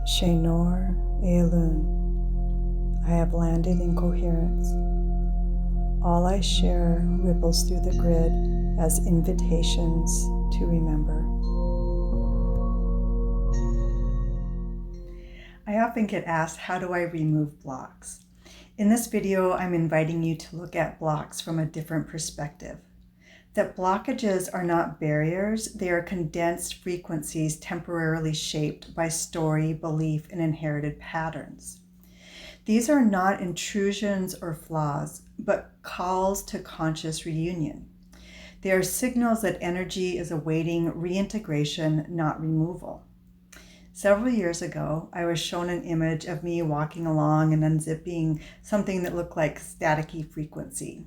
Shai'nor A'eluun. I have landed in coherence. All I share ripples through the grid as invitations to remember. I often get asked, how do I remove blocks? In this video, I'm inviting you to look at blocks from a different perspective. That blockages are not barriers, they are condensed frequencies temporarily shaped by story, belief, and inherited patterns. These are not intrusions or flaws, but calls to conscious reunion. They are signals that energy is awaiting reintegration, not removal. Several years ago, I was shown an image of me walking along and unzipping something that looked like staticky frequency.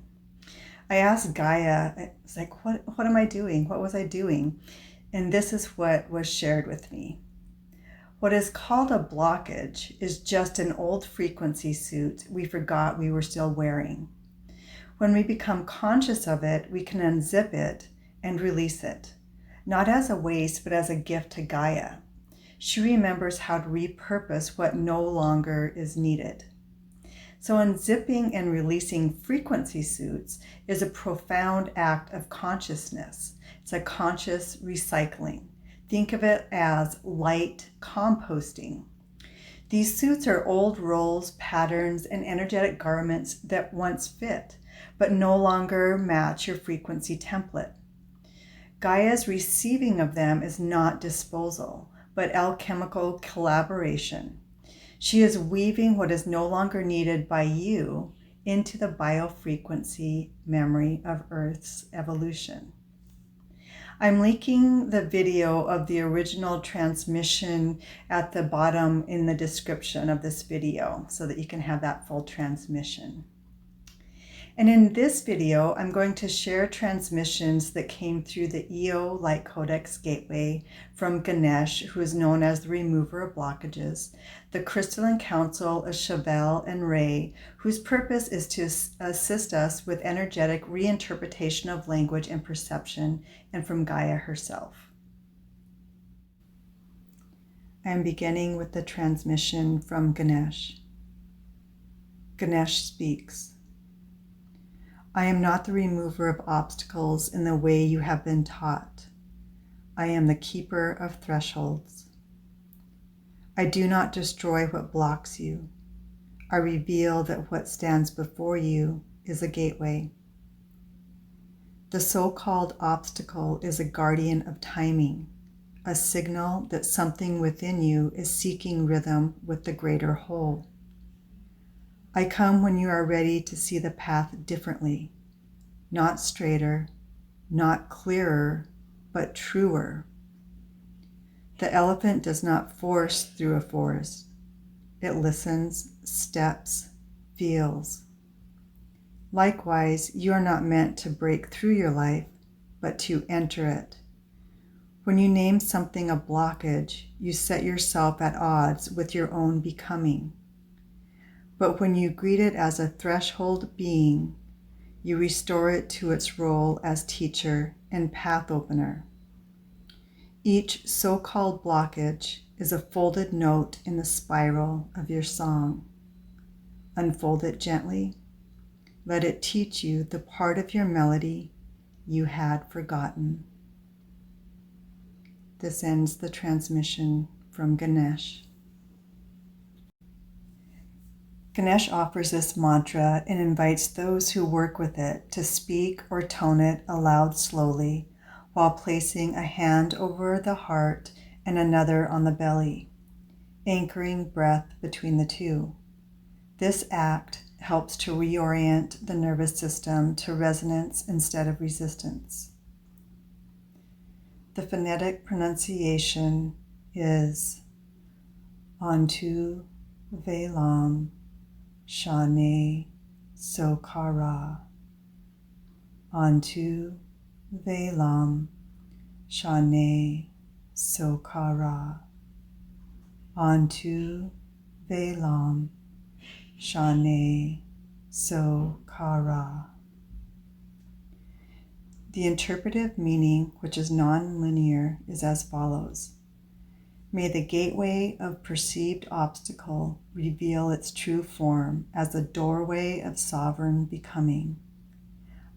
I asked Gaia, I was like, what am I doing? What was I doing? And this is what was shared with me. What is called a blockage is just an old frequency suit we forgot we were still wearing. When we become conscious of it, we can unzip it and release it, not as a waste, but as a gift to Gaia. She remembers how to repurpose what no longer is needed. So unzipping and releasing frequency suits is a profound act of consciousness. It's a conscious recycling. Think of it as light composting. These suits are old roles, patterns, and energetic garments that once fit, but no longer match your frequency template. Gaia's receiving of them is not disposal, but alchemical collaboration. She is weaving what is no longer needed by you into the biofrequency memory of Earth's evolution. I'm linking the video of the original transmission at the bottom in the description of this video so that you can have that full transmission. And in this video, I'm going to share transmissions that came through the EO Light Codex Gateway from Ganesh, who is known as the remover of blockages, the Crystalline Council of Sha'val-en'rei, whose purpose is to assist us with energetic reinterpretation of language and perception, and from Gaia herself. I am beginning with the transmission from Ganesh. Ganesh speaks. I am not the remover of obstacles in the way you have been taught. I am the keeper of thresholds. I do not destroy what blocks you. I reveal that what stands before you is a gateway. The so-called obstacle is a guardian of timing, a signal that something within you is seeking rhythm with the greater whole. I come when you are ready to see the path differently, not straighter, not clearer, but truer. The elephant does not force through a forest. It listens, steps, feels. Likewise, you are not meant to break through your life, but to enter it. When you name something a blockage, you set yourself at odds with your own becoming. But when you greet it as a threshold being, you restore it to its role as teacher and path opener. Each so-called blockage is a folded note in the spiral of your song. Unfold it gently. Let it teach you the part of your melody you had forgotten. This ends the transmission from Ganesh. Ganesh offers this mantra and invites those who work with it to speak or tone it aloud slowly while placing a hand over the heart and another on the belly, anchoring breath between the two. This act helps to reorient the nervous system to resonance instead of resistance. The phonetic pronunciation is Antu Velam Shane Sokara. Antu Velam Shane Sokara. Antu Velam Shane Sokara. The interpretive meaning, which is non-linear, is as follows. May the gateway of perceived obstacle reveal its true form as the doorway of sovereign becoming.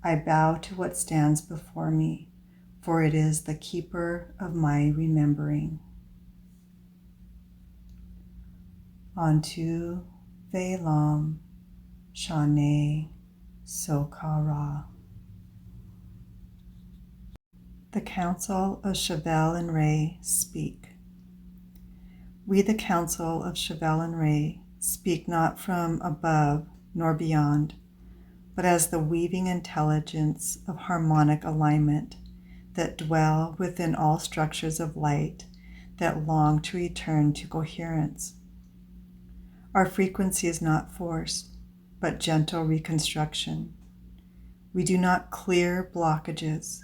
I bow to what stands before me, for it is the keeper of my remembering. Antu Velam Shane Sokara. The Council of Sha'val-en'rei speak. We, the Council of Sha'val-en'rei, speak not from above nor beyond, but as the weaving intelligence of harmonic alignment that dwell within all structures of light that long to return to coherence. Our frequency is not force, but gentle reconstruction. We do not clear blockages.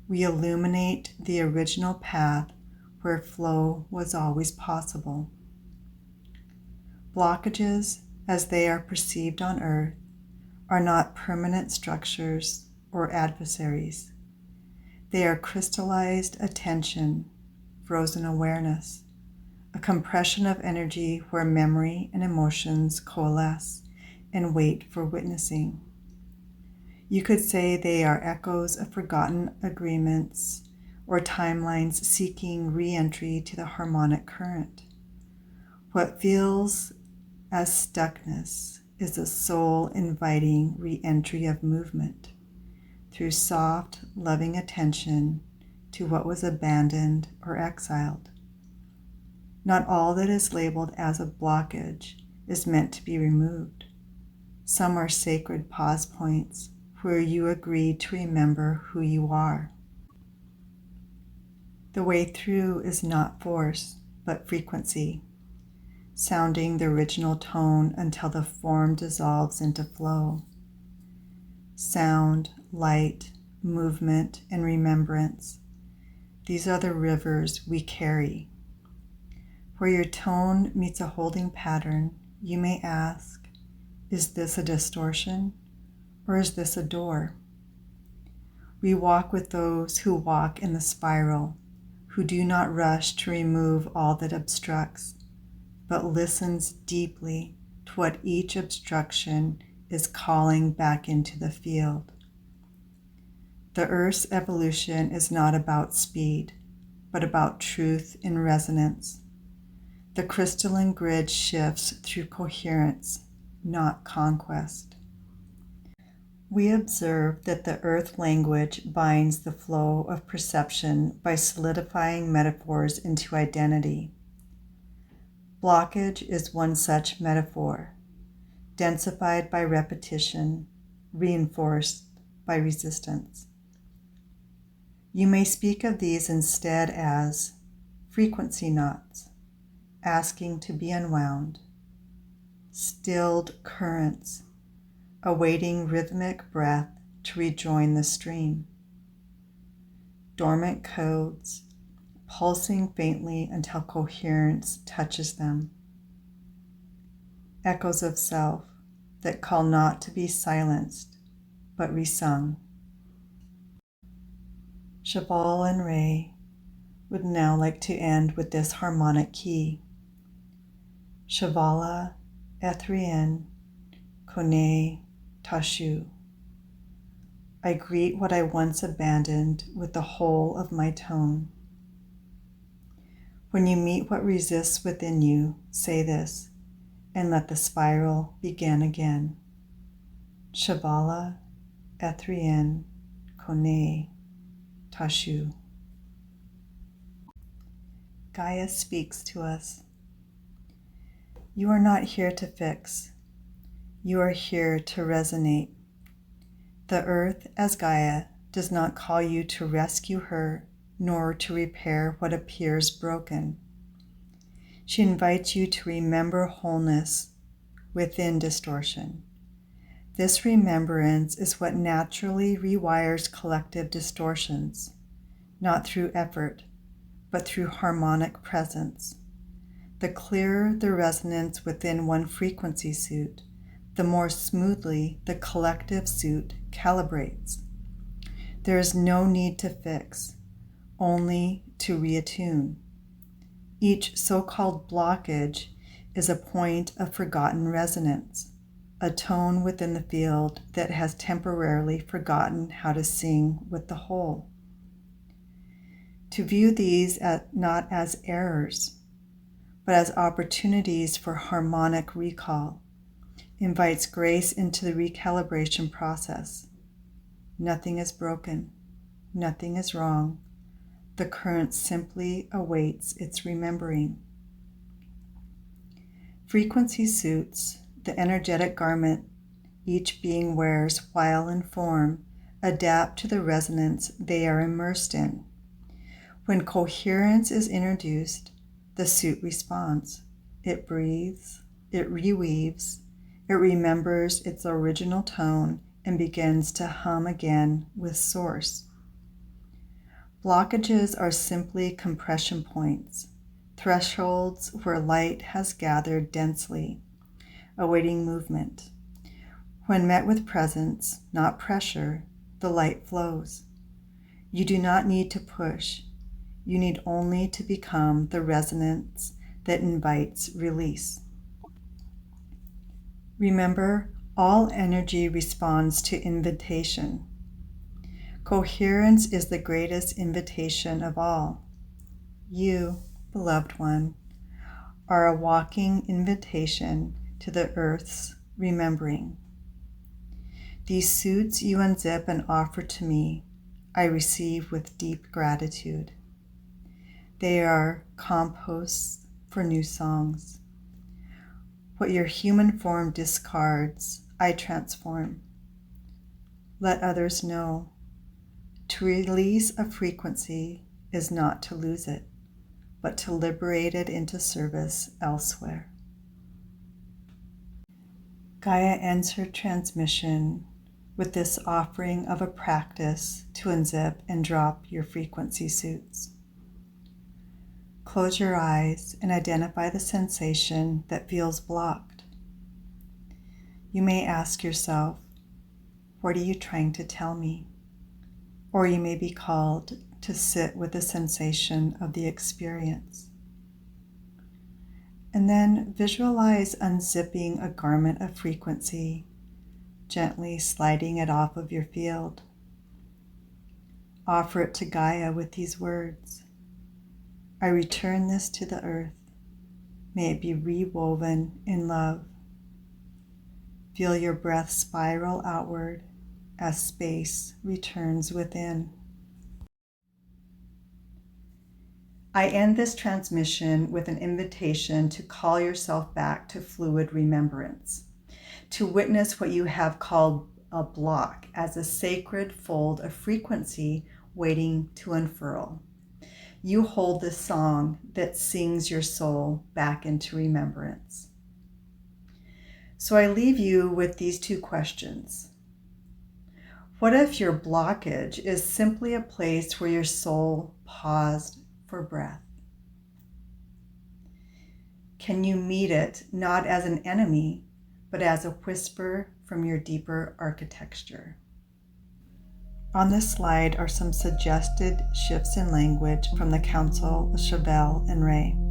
We illuminate the original path where flow was always possible. Blockages, as they are perceived on earth, are not permanent structures or adversaries. They are crystallized attention, frozen awareness, a compression of energy where memory and emotions coalesce and wait for witnessing. You could say they are echoes of forgotten agreements or timelines seeking re-entry to the harmonic current. What feels as stuckness is the soul inviting re-entry of movement through soft, loving attention to what was abandoned or exiled. Not all that is labeled as a blockage is meant to be removed. Some are sacred pause points where you agree to remember who you are. The way through is not force, but frequency, sounding the original tone until the form dissolves into flow. Sound, light, movement, and remembrance. These are the rivers we carry. Where your tone meets a holding pattern, you may ask, is this a distortion, or is this a door? We walk with those who walk in the spiral, who do not rush to remove all that obstructs, but listens deeply to what each obstruction is calling back into the field. The Earth's evolution is not about speed, but about truth in resonance. The crystalline grid shifts through coherence, not conquest. We observe that the earth language binds the flow of perception by solidifying metaphors into identity. Blockage is one such metaphor, densified by repetition, reinforced by resistance. You may speak of these instead as frequency knots, asking to be unwound, stilled currents, awaiting rhythmic breath to rejoin the stream, dormant codes, pulsing faintly until coherence touches them, echoes of self that call not to be silenced, but resung. Sha'val-en'rei would now like to end with this harmonic key. Sha'vala A'eluun Kone Tashu. I greet what I once abandoned with the whole of my tone. When you meet what resists within you, say this, and let the spiral begin again. Sha'vala A'eluun Kone Tashu. Gaia speaks to us. You are not here to fix. You are here to resonate. The earth, as Gaia, does not call you to rescue her, nor to repair what appears broken. She invites you to remember wholeness within distortion. This remembrance is what naturally rewires collective distortions, not through effort, but through harmonic presence. The clearer the resonance within one frequency suit, the more smoothly the collective suit calibrates. There is no need to fix, only to reattune. Each so-called blockage is a point of forgotten resonance, a tone within the field that has temporarily forgotten how to sing with the whole. To view these not as errors, but as opportunities for harmonic recall, invites grace into the recalibration process. Nothing is broken. Nothing is wrong. The current simply awaits its remembering. Frequency suits, the energetic garment each being wears while in form, adapt to the resonance they are immersed in. When coherence is introduced, the suit responds. It breathes, it reweaves, it remembers its original tone and begins to hum again with source. Blockages are simply compression points, thresholds where light has gathered densely, awaiting movement. When met with presence, not pressure, the light flows. You do not need to push. You need only to become the resonance that invites release. Remember, all energy responds to invitation. Coherence is the greatest invitation of all. You, beloved one, are a walking invitation to the earth's remembering. These suits you unzip and offer to me, I receive with deep gratitude. They are composts for new songs. What your human form discards, I transform. Let others know. To release a frequency is not to lose it, but to liberate it into service elsewhere. Gaia ends her transmission with this offering of a practice to unzip and drop your frequency suits. Close your eyes and identify the sensation that feels blocked. You may ask yourself, what are you trying to tell me? Or you may be called to sit with the sensation of the experience. And then visualize unzipping a garment of frequency, gently sliding it off of your field. Offer it to Gaia with these words. I return this to the earth. May it be rewoven in love. Feel your breath spiral outward as space returns within. I end this transmission with an invitation to call yourself back to fluid remembrance, to witness what you have called a block as a sacred fold of frequency waiting to unfurl. You hold the song that sings your soul back into remembrance. So I leave you with these two questions. What if your blockage is simply a place where your soul paused for breath? Can you meet it not as an enemy, but as a whisper from your deeper architecture? On this slide are some suggested shifts in language from the Council of Sha'val-en'rei.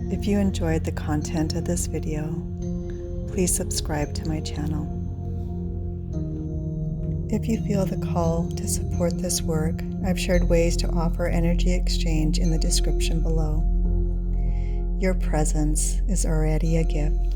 If you enjoyed the content of this video, please subscribe to my channel. If you feel the call to support this work, I've shared ways to offer energy exchange in the description below. Your presence is already a gift.